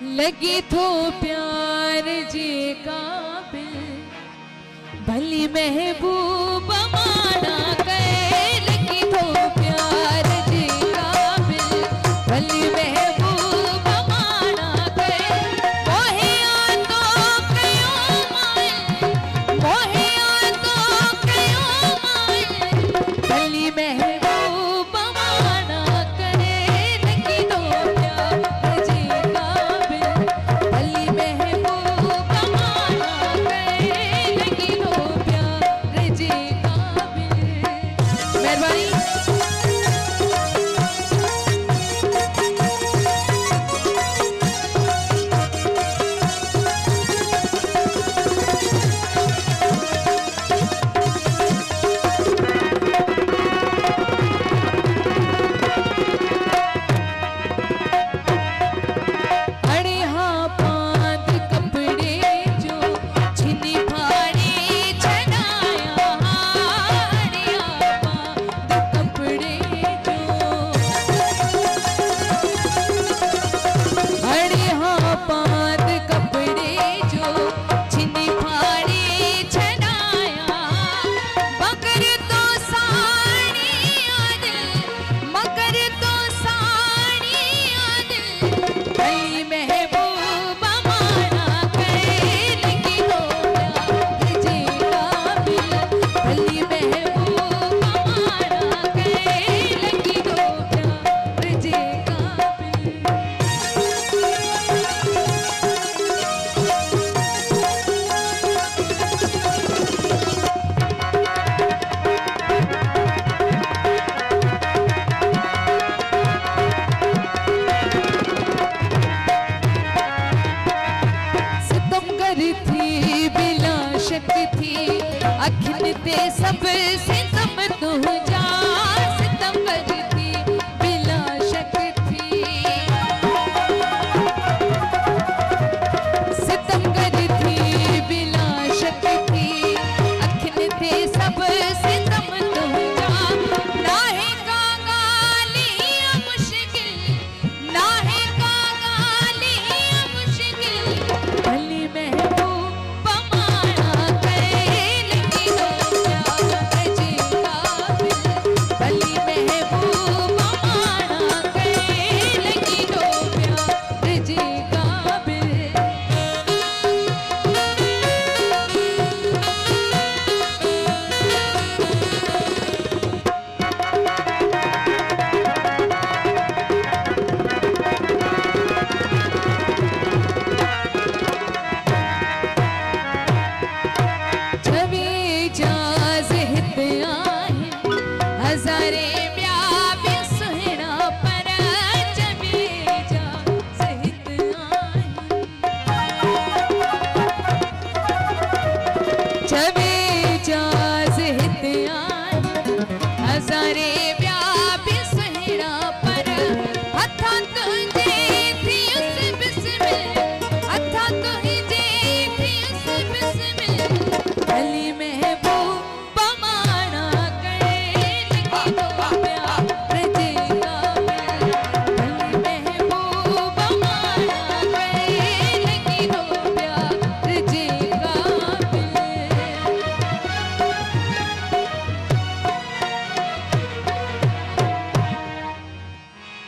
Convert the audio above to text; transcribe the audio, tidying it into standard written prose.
लगी थो प्यार जे काबिल भली महबूब माना कहे लगी थो प्यार जे काबिल भली महबूब माना कहे मोहिया तो कयो माए मोहिया तो कयो माए भली महबूब माना कहे लगी थो प्यार जे काबिल भली महबूब माना कहे लगी थो प्यार जे काबिल। मेहरबानी। अड़े हाँ पांद कपड़े जो छिनी फाड़ी छनाया अड़े हाँ पांद कपड़े जो अड़े हाँ पांद कपड़े जो छिनी फाड़ी छनाया मगर तो साड़ी आदिल मगर तो साड़ी आदिल भली महबूब माना कहे लगी थो प्यार जे काबिल भली महबूब माना कहे लगी थो प्यार जे काबिल। सितमगर थी बिला शक थी अखिन ते सब से